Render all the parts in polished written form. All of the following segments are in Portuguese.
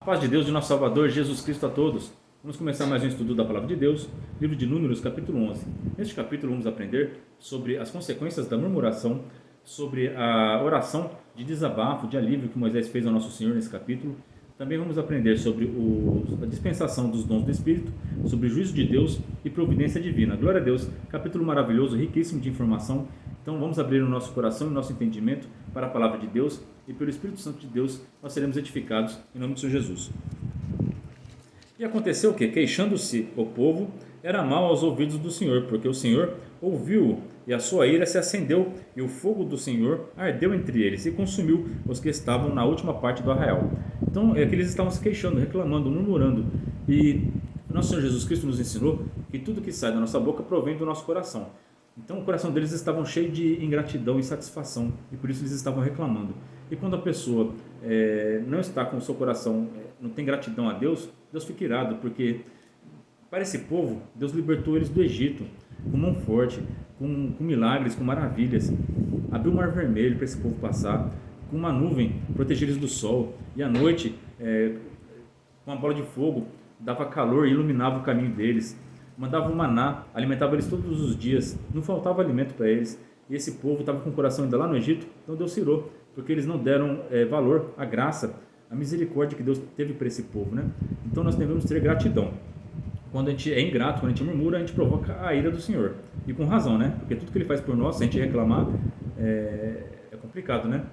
A paz de Deus, de nosso Salvador Jesus Cristo a todos. Vamos começar mais um estudo da Palavra de Deus, livro de Números, capítulo 11. Neste capítulo vamos aprender sobre as consequências da murmuração, sobre a oração de desabafo, de alívio que Moisés fez ao nosso Senhor nesse capítulo. Também vamos aprender sobre a dispensação dos dons do Espírito, sobre o juízo de Deus e providência divina. Glória a Deus, capítulo maravilhoso, riquíssimo de informação. Então vamos abrir o nosso coração e o nosso entendimento para a Palavra de Deus, e pelo Espírito Santo de Deus nós seremos edificados em nome de Senhor Jesus. E aconteceu que, queixando-se o povo, era mal aos ouvidos do Senhor, porque o Senhor ouviu, e a sua ira se acendeu, e o fogo do Senhor ardeu entre eles, e consumiu os que estavam na última parte do arraial. Então é que eles estavam se queixando, reclamando, murmurando, e nosso Senhor Jesus Cristo nos ensinou que tudo que sai da nossa boca provém do nosso coração. Então o coração deles estava cheio de ingratidão e insatisfação, e por isso eles estavam reclamando. E quando a pessoa não está com o seu coração, não tem gratidão a Deus, Deus fica irado, porque para esse povo, Deus libertou eles do Egito, com mão forte, com milagres, com maravilhas. Abriu o mar vermelho para esse povo passar, com uma nuvem, proteger eles do sol, e à noite, com uma bola de fogo, dava calor e iluminava o caminho deles. Mandava o maná, alimentava eles todos os dias, não faltava alimento para eles. E esse povo estava com o coração ainda lá no Egito, então Deus irou, porque eles não deram valor à graça, à misericórdia que Deus teve para esse povo, né? Então nós devemos ter gratidão. Quando a gente é ingrato, quando a gente murmura, a gente provoca a ira do Senhor. E com razão, né? Porque tudo que Ele faz por nós, se a gente reclamar, é complicado, né?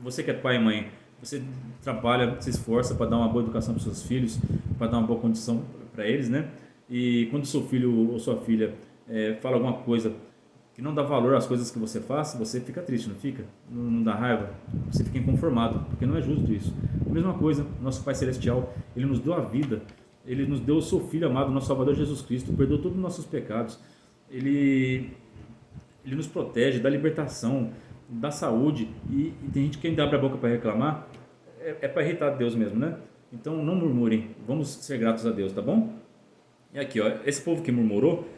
Você que é pai e mãe, você trabalha, se esforça para dar uma boa educação para os seus filhos, para dar uma boa condição para eles, né? E quando seu filho ou sua filha fala alguma coisa que não dá valor às coisas que você faz, você fica triste, não fica? Não dá raiva? Você fica inconformado, porque não é justo isso. A mesma coisa, nosso Pai Celestial, Ele nos deu a vida, Ele nos deu o seu Filho amado, nosso Salvador Jesus Cristo, perdoou todos os nossos pecados, Ele nos protege, dá libertação, dá saúde, e tem gente que ainda abre a boca para reclamar, para irritar Deus mesmo, né? Então não murmurem, vamos ser gratos a Deus, tá bom? E aqui, ó, esse povo que murmurou,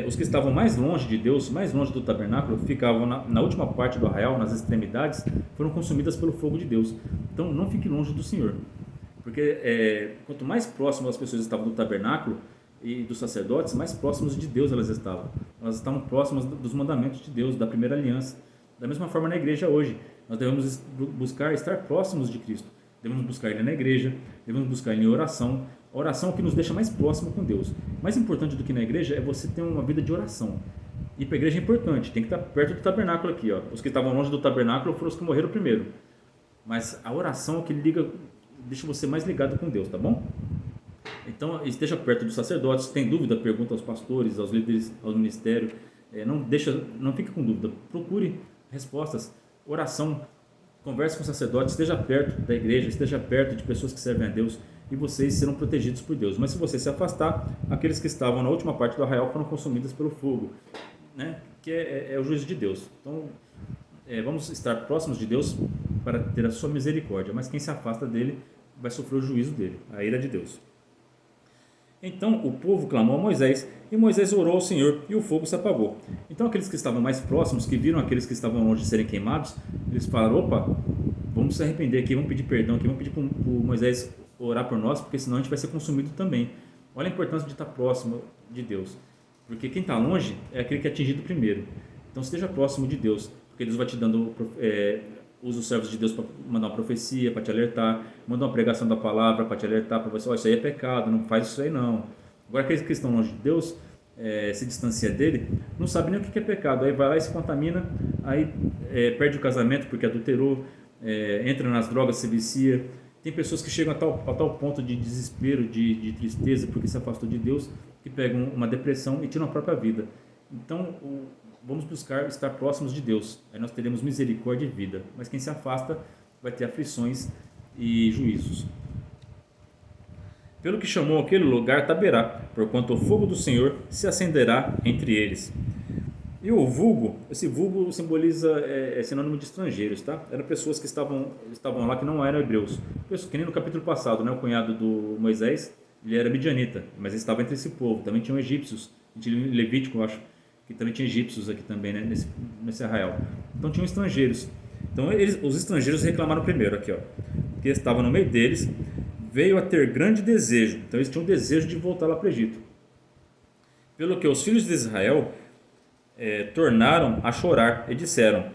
os que estavam mais longe de Deus, mais longe do tabernáculo, ficavam na última parte do arraial, nas extremidades, foram consumidas pelo fogo de Deus. Então não fique longe do Senhor, porque quanto mais próximo as pessoas estavam do tabernáculo e dos sacerdotes, mais próximos de Deus elas estavam. Elas estavam próximas dos mandamentos de Deus, da primeira aliança. Da mesma forma na igreja hoje, nós devemos buscar estar próximos de Cristo. Devemos buscar Ele na igreja, devemos buscar Ele em oração. A oração é o que nos deixa mais próximo com Deus. Mais importante do que na igreja é você ter uma vida de oração. E para a igreja é importante, tem que estar perto do tabernáculo aqui, ó. Os que estavam longe do tabernáculo foram os que morreram primeiro. Mas a oração é o que deixa você mais ligado com Deus, tá bom? Então esteja perto dos sacerdotes. Se tem dúvida, pergunta aos pastores, aos líderes, ao ministério. Não fique com dúvida. Procure respostas. Oração. Converse com o sacerdote, esteja perto da igreja, esteja perto de pessoas que servem a Deus, e vocês serão protegidos por Deus. Mas se você se afastar, aqueles que estavam na última parte do arraial foram consumidos pelo fogo, né? Que é o juízo de Deus. Então vamos estar próximos de Deus para ter a sua misericórdia, mas quem se afasta dele vai sofrer o juízo dele, a ira de Deus. Então o povo clamou a Moisés, e Moisés orou ao Senhor, e o fogo se apagou. Então aqueles que estavam mais próximos, que viram aqueles que estavam longe de serem queimados, eles falaram: opa, vamos se arrepender aqui, vamos pedir perdão aqui, vamos pedir para o Moisés orar por nós, porque senão a gente vai ser consumido também. Olha a importância de estar próximo de Deus, porque quem está longe é aquele que é atingido primeiro. Então esteja próximo de Deus, porque Deus vai te dando... usa os servos de Deus para mandar uma profecia, para te alertar, manda uma pregação da palavra para te alertar, para você: isso aí é pecado, não faz isso aí não. Agora aqueles que estão longe de Deus, se distancia dele, não sabe nem o que é pecado, aí vai lá e se contamina, aí perde o casamento porque adulterou, entra nas drogas, se vicia. Tem pessoas que chegam a tal ponto de desespero, de tristeza, porque se afastou de Deus, que pegam uma depressão e tiram a própria vida. Então vamos buscar estar próximos de Deus, aí nós teremos misericórdia e vida. Mas quem se afasta vai ter aflições e juízos. Pelo que chamou aquele lugar Taberá, porquanto o fogo do Senhor se acenderá entre eles. E o vulgo, esse vulgo simboliza, sinônimo de estrangeiros, tá? Eram pessoas que estavam lá que não eram hebreus. Que nem no capítulo passado, né? O cunhado do Moisés, ele era midianita, mas ele estava entre esse povo. Também tinham egípcios, Levítico, eu acho, que também tinha egípcios aqui também, né? Nesse arraial. Então tinham estrangeiros. Então os estrangeiros reclamaram primeiro aqui, ó, que estava no meio deles, veio a ter grande desejo. Então eles tinham desejo de voltar lá para o Egito. Pelo que os filhos de Israel tornaram a chorar e disseram: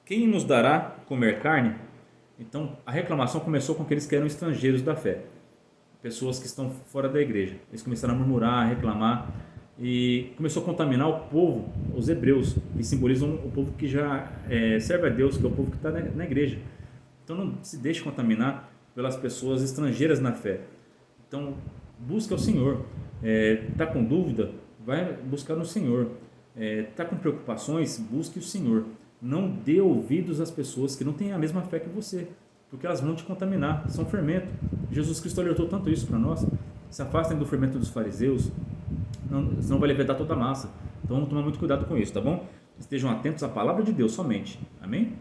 quem nos dará comer carne? Então a reclamação começou com aqueles que eram estrangeiros da fé, pessoas que estão fora da igreja. Eles começaram a murmurar, a reclamar, e começou a contaminar o povo, os hebreus, que simbolizam o povo que já serve a Deus, que é o povo que está na igreja. Então não se deixe contaminar pelas pessoas estrangeiras na fé. Então busca o Senhor. Está com dúvida? Vai buscar no Senhor. Está com preocupações? Busque o Senhor. Não dê ouvidos às pessoas que não têm a mesma fé que você, porque elas vão te contaminar, são fermento. Jesus Cristo alertou tanto isso para nós. Se afastem do fermento dos fariseus, senão vai levedar toda a massa. Então vamos tomar muito cuidado com isso, tá bom? Estejam atentos à palavra de Deus somente. Amém?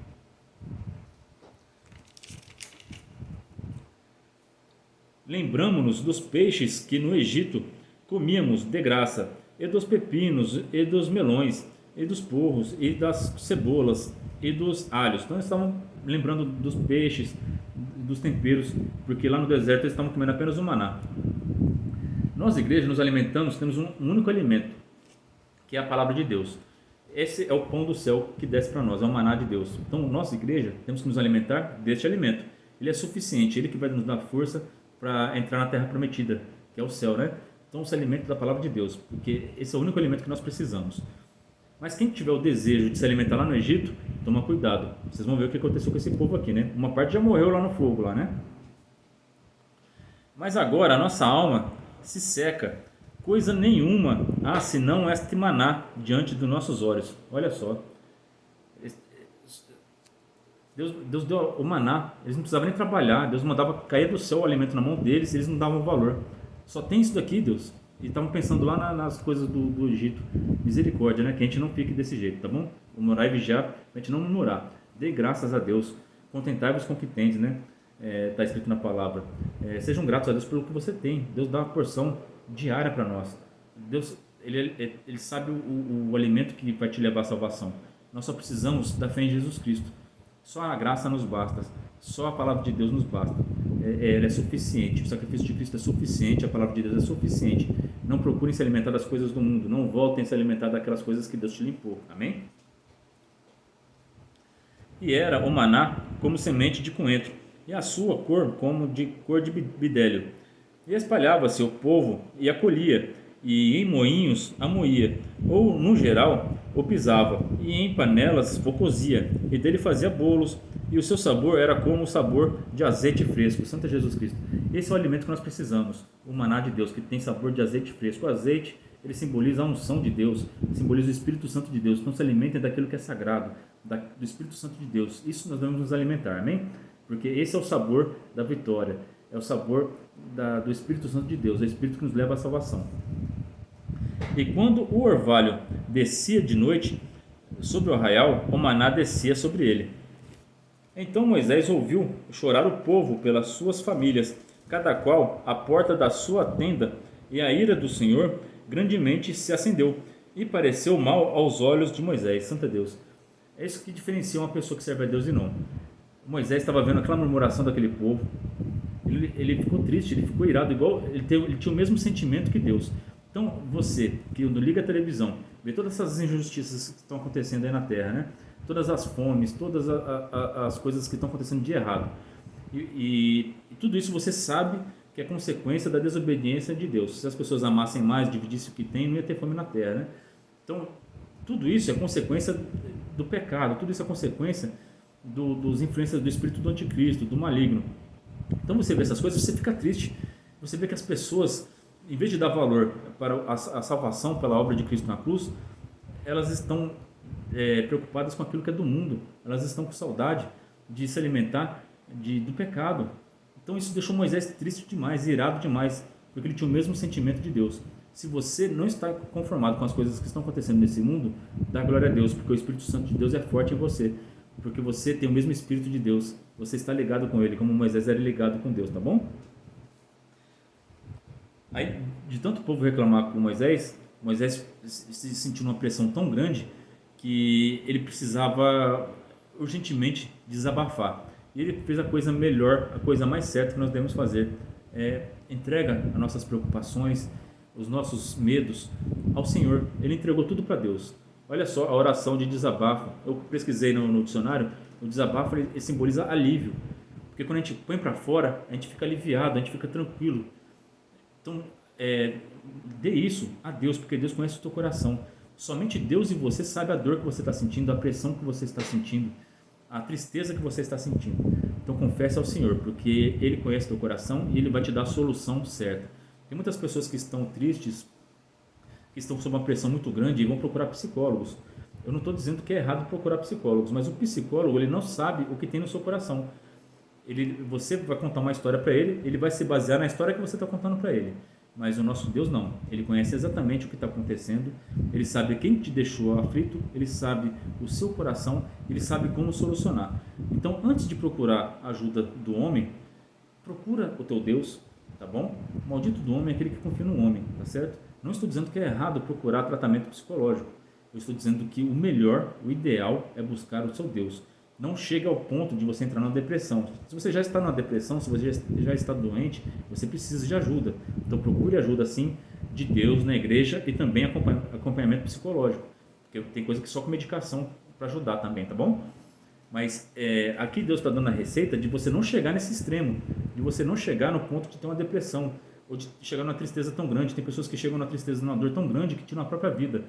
Lembramo-nos dos peixes que no Egito comíamos de graça, e dos pepinos, e dos melões, e dos porros, e das cebolas, e dos alhos. Então eles estavam lembrando dos peixes, dos temperos, porque lá no deserto eles estavam comendo apenas o maná. Nós, igreja, nos alimentamos, temos um único alimento, que é a palavra de Deus. Esse é o pão do céu que desce para nós, é o maná de Deus. Então, nossa igreja, temos que nos alimentar deste alimento. Ele é suficiente, ele que vai nos dar força para entrar na terra prometida, que é o céu, né? Então, se alimenta da palavra de Deus, porque esse é o único alimento que nós precisamos. Mas quem tiver o desejo de se alimentar lá no Egito, toma cuidado. Vocês vão ver o que aconteceu com esse povo aqui, né? Uma parte já morreu lá no fogo, lá, né? Mas agora a nossa alma se seca, coisa nenhuma há senão este maná diante dos nossos olhos. Olha só, Deus deu o maná, eles não precisavam nem trabalhar, Deus mandava cair do céu o alimento na mão deles, eles não davam valor. Só tem isso daqui, Deus. E estavam pensando lá nas coisas do Egito. Misericórdia, né? Que a gente não fique desse jeito, tá bom? Orar e vigiar, a gente não murmurar. Dê graças a Deus, contentai-vos com o que tens, né? Está escrito na palavra. Sejam gratos a Deus pelo que você tem. Deus dá uma porção diária para nós. Deus, ele sabe o alimento que vai te levar à salvação. Nós só precisamos da fé em Jesus Cristo. Só a graça nos basta. Só a palavra de Deus nos basta. Ela é suficiente. O sacrifício de Cristo é suficiente. A palavra de Deus é suficiente. Não procurem se alimentar das coisas do mundo. Não voltem a se alimentar daquelas coisas que Deus te limpou. Amém? E era o maná como semente de coentro, e a sua cor como de cor de bidélio. E espalhava-se o povo e a colhia, e em moinhos a moía, ou no geral o pisava, e em panelas o cozia, e dele fazia bolos, e o seu sabor era como o sabor de azeite fresco. Santo Jesus Cristo. Esse é o alimento que nós precisamos, o maná de Deus, que tem sabor de azeite fresco. O azeite, ele simboliza a unção de Deus, simboliza o Espírito Santo de Deus. Então se alimentem daquilo que é sagrado, do Espírito Santo de Deus. Isso nós devemos nos alimentar, amém? Porque esse é o sabor da vitória, é o sabor do Espírito Santo de Deus, é o Espírito que nos leva à salvação. E quando o orvalho descia de noite sobre o arraial, o maná descia sobre ele. Então Moisés ouviu chorar o povo pelas suas famílias, cada qual à porta da sua tenda, e a ira do Senhor grandemente se acendeu, e pareceu mal aos olhos de Moisés. Santo Deus. É isso que diferencia uma pessoa que serve a Deus e não. Moisés estava vendo aquela murmuração daquele povo, ele ficou triste, ele ficou irado, igual ele tinha o mesmo sentimento que Deus. Então você que não liga a televisão, vê todas essas injustiças que estão acontecendo aí na terra, né? Todas as fomes, todas as coisas que estão acontecendo de errado, e tudo isso você sabe que é consequência da desobediência de Deus. Se as pessoas amassem mais, dividissem o que tem, não ia ter fome na terra, né? Então tudo isso é consequência do pecado, tudo isso é consequência dos influências do espírito do anticristo, do maligno. Então você vê essas coisas, você fica triste. Você vê que as pessoas, em vez de dar valor para a salvação pela obra de Cristo na cruz, elas estão preocupadas com aquilo que é do mundo. Elas estão com saudade de se alimentar do pecado. Então isso deixou Moisés triste demais, irado demais, porque ele tinha o mesmo sentimento de Deus. Se você não está conformado com as coisas que estão acontecendo nesse mundo, dá glória a Deus, porque o Espírito Santo de Deus é forte em você. Porque você tem o mesmo Espírito de Deus, você está ligado com Ele, como Moisés era ligado com Deus, tá bom? Aí, de tanto o povo reclamar com Moisés, Moisés se sentiu numa pressão tão grande que ele precisava urgentemente desabafar. E ele fez a coisa melhor, a coisa mais certa que nós devemos fazer. Entrega as nossas preocupações, os nossos medos ao Senhor. Ele entregou tudo para Deus. Olha só a oração de desabafo. Eu pesquisei no dicionário, o desabafo ele simboliza alívio. Porque quando a gente põe para fora, a gente fica aliviado, a gente fica tranquilo. Então, dê isso a Deus, porque Deus conhece o teu coração. Somente Deus e você sabe a dor que você está sentindo, a pressão que você está sentindo, a tristeza que você está sentindo. Então confesse ao Senhor, porque Ele conhece o teu coração e Ele vai te dar a solução certa. Tem muitas pessoas que estão tristes, que estão sob uma pressão muito grande e vão procurar psicólogos. Eu não estou dizendo que é errado procurar psicólogos, mas o psicólogo ele não sabe o que tem no seu coração. Você vai contar uma história para ele, ele vai se basear na história que você está contando para ele. Mas o nosso Deus não. Ele conhece exatamente o que está acontecendo, ele sabe quem te deixou aflito, ele sabe o seu coração, ele sabe como solucionar. Então, antes de procurar a ajuda do homem, procura o teu Deus, tá bom? O maldito do homem é aquele que confia no homem, tá certo? Não estou dizendo que é errado procurar tratamento psicológico. Eu estou dizendo que o melhor, o ideal é buscar o seu Deus. Não chega ao ponto de você entrar numa depressão. Se você já está numa depressão, se você já está doente, você precisa de ajuda. Então procure ajuda sim de Deus na igreja e também acompanhamento psicológico. Porque tem coisa que só com medicação para ajudar também, tá bom? Mas aqui Deus está dando a receita de você não chegar nesse extremo, de você não chegar no ponto de ter uma depressão, ou de chegar numa tristeza tão grande. Tem pessoas que chegam na tristeza, numa dor tão grande que tiram a própria vida.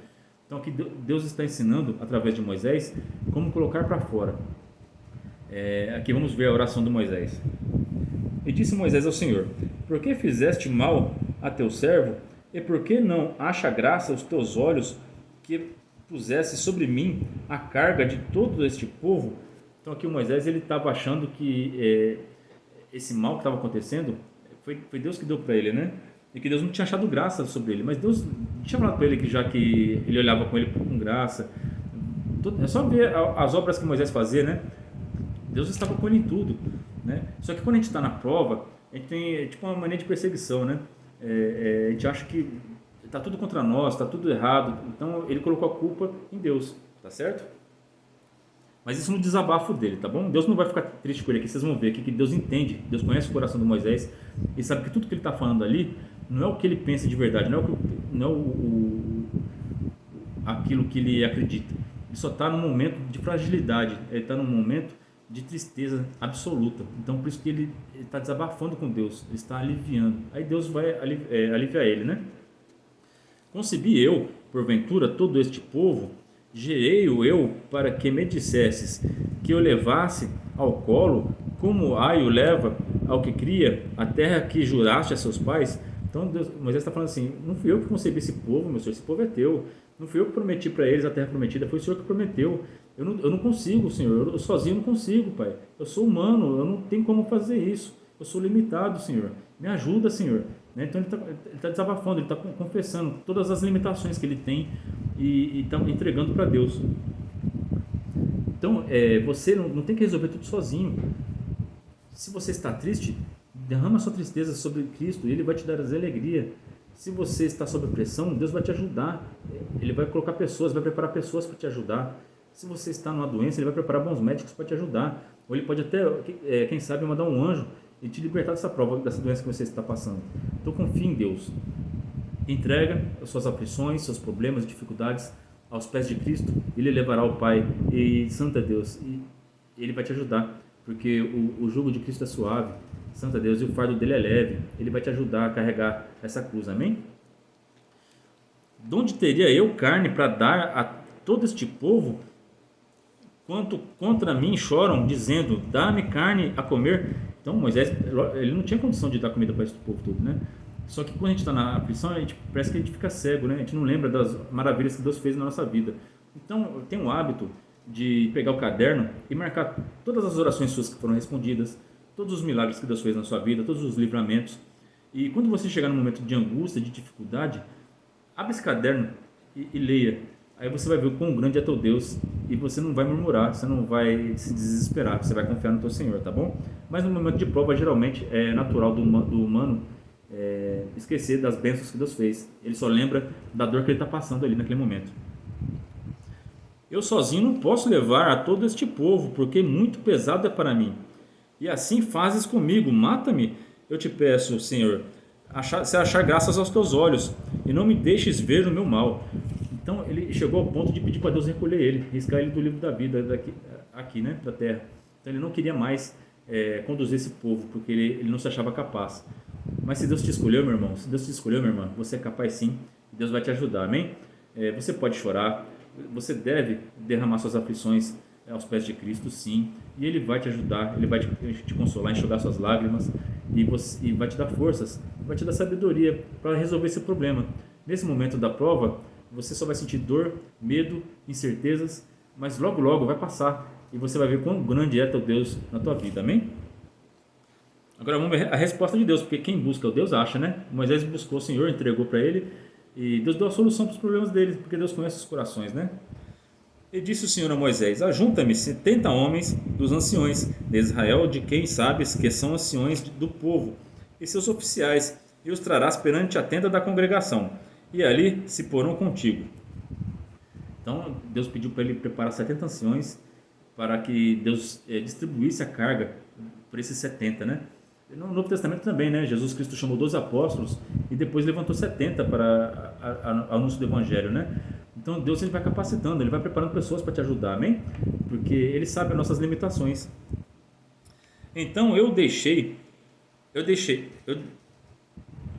Então aqui Deus está ensinando, através de Moisés, como colocar para fora. Aqui vamos ver a oração de Moisés. E disse Moisés ao Senhor: por que fizeste mal a teu servo? E por que não acha graça aos teus olhos que pusesse sobre mim a carga de todo este povo? Então aqui o Moisés ele estava achando que esse mal que estava acontecendo foi Deus que deu para ele, né? E que Deus não tinha achado graça sobre ele, mas Deus tinha falado para ele que já que ele olhava com ele com graça, é só ver as obras que Moisés fazia, né? Deus estava com ele em tudo, né? Só que quando a gente está na prova, a gente tem tipo uma mania de perseguição, né? A gente acha que está tudo contra nós, está tudo errado, então ele colocou a culpa em Deus, tá certo? Mas isso no desabafo dele, tá bom? Deus não vai ficar triste com ele aqui, vocês vão ver aqui que Deus entende, Deus conhece o coração de Moisés e sabe que tudo que ele está falando ali não é o que ele pensa de verdade, não é aquilo que ele acredita. Ele só está num momento de fragilidade, ele está num momento de tristeza absoluta. Então por isso que ele está desabafando com Deus, ele está aliviando. Aí Deus vai aliviar ele, né? Concebi eu, porventura, todo este povo, gerei-o eu para que me dissesses que eu levasse ao colo, como aio leva ao que cria, a terra que juraste a seus pais. Então Moisés está falando assim: não fui eu que concebi esse povo, meu Senhor, esse povo é teu. Não fui eu que prometi para eles a terra prometida, foi o Senhor que prometeu. Eu não consigo, Senhor, eu sozinho não consigo, Pai. Eu sou humano, eu não tenho como fazer isso. Eu sou limitado, Senhor. Me ajuda, Senhor. Então ele está desabafando, ele está confessando todas as limitações que ele tem e está entregando para Deus. Então você não tem que resolver tudo sozinho. Se você está triste, derrama sua tristeza sobre Cristo e Ele vai te dar alegria. Se você está sob pressão, Deus vai te ajudar. Ele vai colocar pessoas, vai preparar pessoas para te ajudar. Se você está numa doença, Ele vai preparar bons médicos para te ajudar. Ou Ele pode até, quem sabe, mandar um anjo e te libertar dessa prova, dessa doença que você está passando. Então confie em Deus. Entrega as suas aflições, seus problemas, dificuldades aos pés de Cristo. Ele levará ao Pai e santo é Deus. E Ele vai te ajudar, porque o jugo de Cristo é suave. Santo é Deus, e o fardo dele é leve. Ele vai te ajudar a carregar essa cruz, amém? De onde teria eu carne para dar a todo este povo, quanto contra mim choram, dizendo: dá-me carne a comer? Então Moisés, ele não tinha condição de dar comida para esse povo todo, né? Só que quando a gente está na aflição, parece que a gente fica cego, né? A gente não lembra das maravilhas que Deus fez na nossa vida. Então eu tenho o hábito de pegar o caderno e marcar todas as orações suas que foram respondidas, todos os milagres que Deus fez na sua vida, todos os livramentos. E quando você chegar num momento de angústia, de dificuldade, abre esse caderno e leia. Aí você vai ver o quão grande é teu Deus e você não vai murmurar, você não vai se desesperar, você vai confiar no teu Senhor, tá bom? Mas no momento de prova, geralmente é natural do humano esquecer das bênçãos que Deus fez. Ele só lembra da dor que ele está passando ali naquele momento. Eu sozinho não posso levar a todo este povo, porque muito pesado é para mim. E assim fazes comigo, mata-me, eu te peço, Senhor, se achar graças aos teus olhos, e não me deixes ver o meu mal. Então ele chegou ao ponto de pedir para Deus recolher ele, riscar ele do livro da vida aqui, né, da terra. Então ele não queria mais conduzir esse povo, porque ele não se achava capaz. Mas se Deus te escolheu, meu irmão, se Deus te escolheu, minha irmã, você é capaz sim, Deus vai te ajudar, amém? Você pode chorar, você deve derramar suas aflições aos pés de Cristo, sim, e Ele vai te ajudar, Ele vai te consolar, enxugar suas lágrimas, e vai te dar forças, vai te dar sabedoria para resolver esse problema. Nesse momento da prova, você só vai sentir dor, medo, incertezas, mas logo logo vai passar, e você vai ver quão grande é teu Deus na tua vida, amém? Agora vamos ver a resposta de Deus, porque quem busca o Deus acha, né? Moisés buscou o Senhor, entregou para ele, e Deus deu a solução para os problemas dele, porque Deus conhece os corações, né? E disse o Senhor a Moisés: Ajunta-me 70 homens dos anciões de Israel, de quem sabes que são anciões do povo, e seus oficiais, e os trarás perante a tenda da congregação, e ali se porão contigo. Então Deus pediu para ele preparar 70 anciões, para que Deus distribuísse a carga para esses 70, né? No Novo Testamento também, né? Jesus Cristo chamou 12 apóstolos e depois levantou 70 para anúncio do Evangelho, né? Então Deus, ele vai capacitando, ele vai preparando pessoas para te ajudar, amém? Porque ele sabe as nossas limitações. Então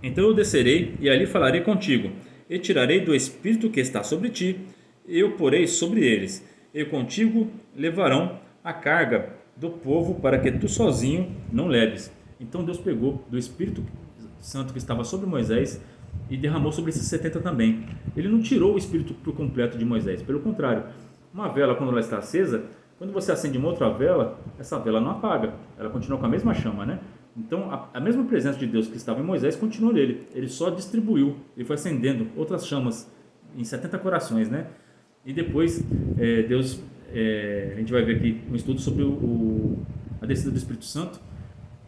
então eu descerei e ali falarei contigo, e tirarei do Espírito que está sobre ti, e eu porei sobre eles, e contigo levarão a carga do povo para que tu sozinho não leves. Então Deus pegou do Espírito Santo que estava sobre Moisés e derramou sobre esses 70 também. Ele não tirou o Espírito por completo de Moisés, pelo contrário. Uma vela, quando ela está acesa, quando você acende uma outra vela, essa vela não apaga, ela continua com a mesma chama, né? Então a mesma presença de Deus que estava em Moisés continuou nele, ele só distribuiu, ele foi acendendo outras chamas em 70 corações, né? E depois Deus, a gente vai ver aqui um estudo sobre a descida do Espírito Santo,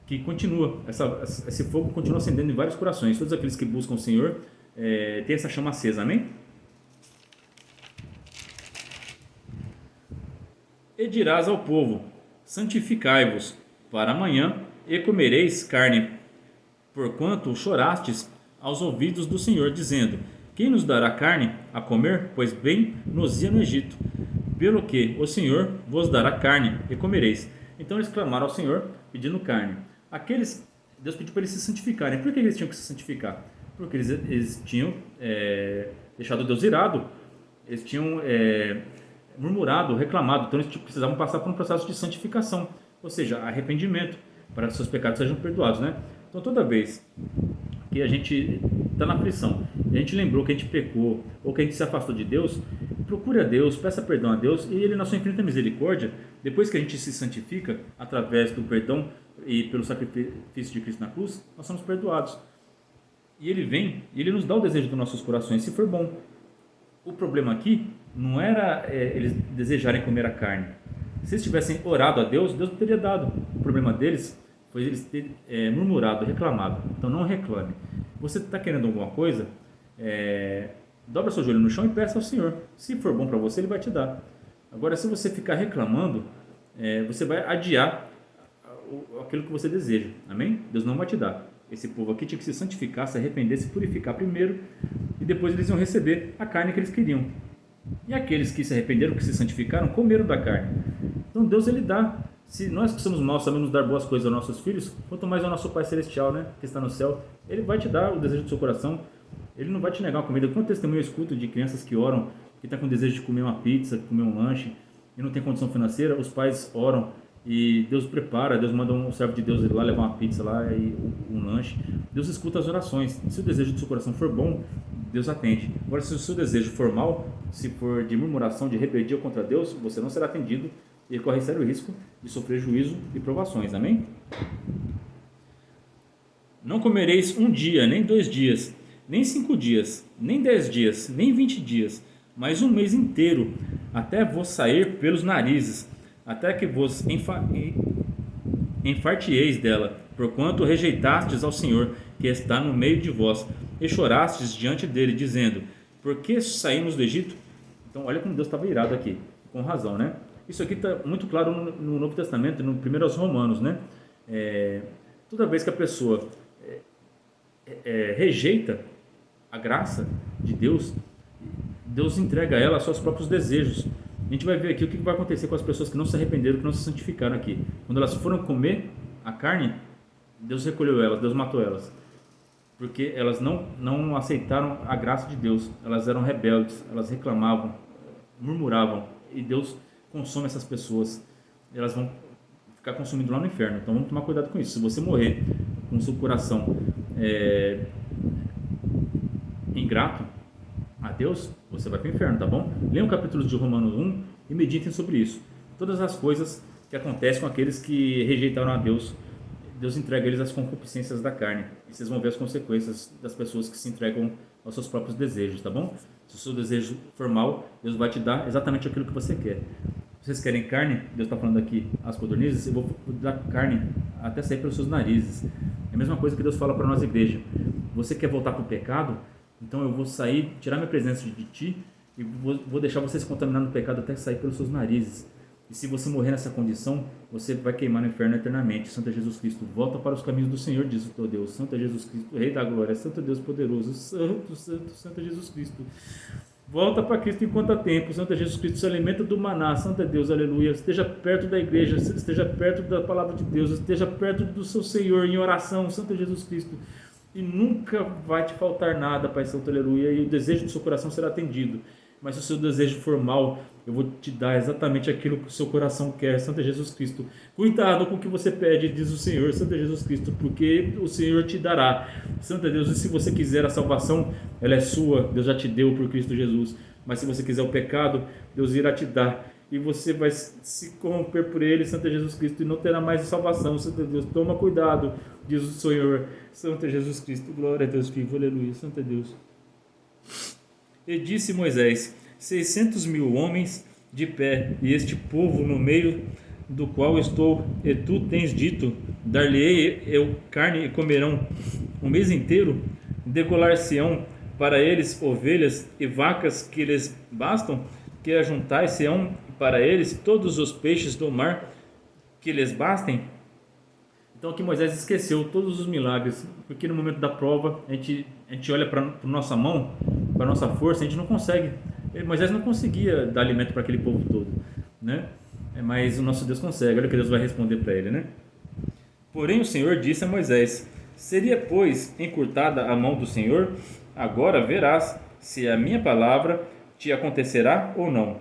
que continua, esse fogo continua acendendo em vários corações. Todos aqueles que buscam o Senhor têm essa chama acesa, amém? E dirás ao povo: santificai-vos para amanhã, e comereis carne, porquanto chorastes aos ouvidos do Senhor, dizendo: quem nos dará carne a comer? Pois bem nos ia no Egito. Pelo que o Senhor vos dará carne, e comereis. Então eles clamaram ao Senhor pedindo carne. Deus pediu para eles se santificarem. Por que eles tinham que se santificar? Porque eles tinham deixado Deus irado, eles tinham murmurado, reclamado, então eles precisavam passar por um processo de santificação, ou seja, arrependimento, para que seus pecados sejam perdoados, né? Então toda vez que a gente está na aflição, e a gente lembrou que a gente pecou, ou que a gente se afastou de Deus, procure a Deus, peça perdão a Deus, e Ele, na sua infinita misericórdia, depois que a gente se santifica, através do perdão e pelo sacrifício de Cristo na cruz, nós somos perdoados. E Ele vem, e Ele nos dá o desejo dos nossos corações, se for bom. O problema aqui não era eles desejarem comer a carne. Se eles tivessem orado a Deus, Deus teria dado. O problema deles foi eles terem murmurado, reclamado. Então não reclame. Você está querendo alguma coisa, dobra seu joelho no chão e peça ao Senhor. Se for bom para você, Ele vai te dar. Agora, se você ficar reclamando, você vai adiar aquilo que você deseja. Amém? Deus não vai te dar. Esse povo aqui tinha que se santificar, se arrepender, se purificar primeiro, e depois eles iam receber a carne que eles queriam. E aqueles que se arrependeram, que se santificaram, comeram da carne. Então Deus, Ele dá. Se nós que somos maus sabemos dar boas coisas aos nossos filhos, quanto mais ao nosso Pai Celestial, né, que está no céu, Ele vai te dar o desejo do seu coração. Ele não vai te negar a comida. Quanto testemunho eu escuto de crianças que oram, que estão com desejo de comer uma pizza, comer um lanche, e não tem condição financeira, os pais oram e Deus prepara, Deus manda um servo de Deus ir lá levar uma pizza lá e um lanche. Deus escuta as orações. Se o desejo do seu coração for bom, Deus atende. Agora, se o seu desejo for mal, se for de murmuração, de rebeldia contra Deus, você não será atendido e corre sério risco de sofrer juízo e provações. Amém? Não comereis um dia, nem 2 dias, nem 5 dias, nem 10 dias, nem 20 dias, mas um mês inteiro, até vos sair pelos narizes, até que vos enfartieis dela, porquanto rejeitastes ao Senhor, que está no meio de vós, e chorastes diante dele, dizendo: por que saímos do Egito? Então olha como Deus estava irado aqui, com razão, né? Isso aqui está muito claro no Novo Testamento, no primeiro aos Romanos, né? Toda vez que a pessoa rejeita a graça de Deus, Deus entrega a ela aos seus próprios desejos. A gente vai ver aqui o que vai acontecer com as pessoas que não se arrependeram, que não se santificaram aqui. Quando elas foram comer a carne, Deus recolheu elas, Deus matou elas. Porque elas não aceitaram a graça de Deus. Elas eram rebeldes, elas reclamavam, murmuravam. E Deus consome essas pessoas. Elas vão ficar consumindo lá no inferno. Então vamos tomar cuidado com isso. Se você morrer com o seu coração ingrato a Deus, você vai para o inferno, tá bom? Leiam o capítulo de Romanos 1 e meditem sobre isso. Todas as coisas que acontecem com aqueles que rejeitaram a Deus, Deus entrega eles às concupiscências da carne. E vocês vão ver as consequências das pessoas que se entregam aos seus próprios desejos, tá bom? Se o seu desejo for mal, Deus vai te dar exatamente aquilo que você quer. Vocês querem carne? Deus está falando aqui, as codornizes, eu vou dar carne até sair pelos seus narizes. É a mesma coisa que Deus fala para nós, igreja. Você quer voltar para o pecado? Então eu vou sair, tirar minha presença de ti e vou deixar você se contaminar no pecado até sair pelos seus narizes. E se você morrer nessa condição, você vai queimar no inferno eternamente. Santo Jesus Cristo, volta para os caminhos do Senhor, diz o teu Deus. Santo Jesus Cristo, Rei da Glória, Santo Deus poderoso, Santo Jesus Cristo. Volta para Cristo enquanto há tempo. Santo Jesus Cristo, se alimenta do maná. Santo Deus, aleluia. Esteja perto da igreja, esteja perto da palavra de Deus, esteja perto do seu Senhor em oração, Santo Jesus Cristo. E nunca vai te faltar nada, Pai Santo, aleluia. E o desejo do seu coração será atendido. Mas se o seu desejo for mal, eu vou te dar exatamente aquilo que o seu coração quer, Santo Jesus Cristo. Cuidado com o que você pede, diz o Senhor, Santo Jesus Cristo, porque o Senhor te dará. Santo Deus, e se você quiser a salvação, ela é sua, Deus já te deu por Cristo Jesus. Mas se você quiser o pecado, Deus irá te dar. E você vai se corromper por ele, Santo Jesus Cristo, e não terá mais salvação, Santo Deus. Toma cuidado, diz o Senhor, Santo Jesus Cristo. Glória a Deus vivo, aleluia, Santo Deus. E disse Moisés: 600.000 homens de pé, e este povo no meio do qual estou, e tu tens dito: dar-lhe-ei eu carne e comerão o mês inteiro, degolar-se-ão para eles ovelhas e vacas que lhes bastam, que ajuntai-se-ão para eles todos os peixes do mar que lhes bastem. Então aqui Moisés esqueceu todos os milagres, porque no momento da prova a gente olha para a nossa mão, para a nossa força, a gente não consegue. Moisés não conseguia dar alimento para aquele povo todo, né? Mas o nosso Deus consegue. Olha o que Deus vai responder para ele, né? Porém o Senhor disse a Moisés: seria, pois, encurtada a mão do Senhor? Agora verás se a minha palavra te acontecerá ou não.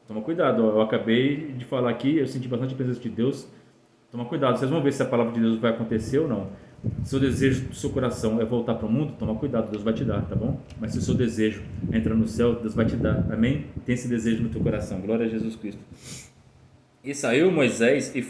Toma cuidado, eu acabei de falar aqui, eu senti bastante a presença de Deus. Toma cuidado, vocês vão ver se a palavra de Deus vai acontecer ou não. Se o desejo do seu coração é voltar para o mundo, toma cuidado, Deus vai te dar, tá bom? Mas se o seu desejo é entrar no céu, Deus vai te dar, amém? Tem esse desejo no teu coração, glória a Jesus Cristo. E saiu Moisés e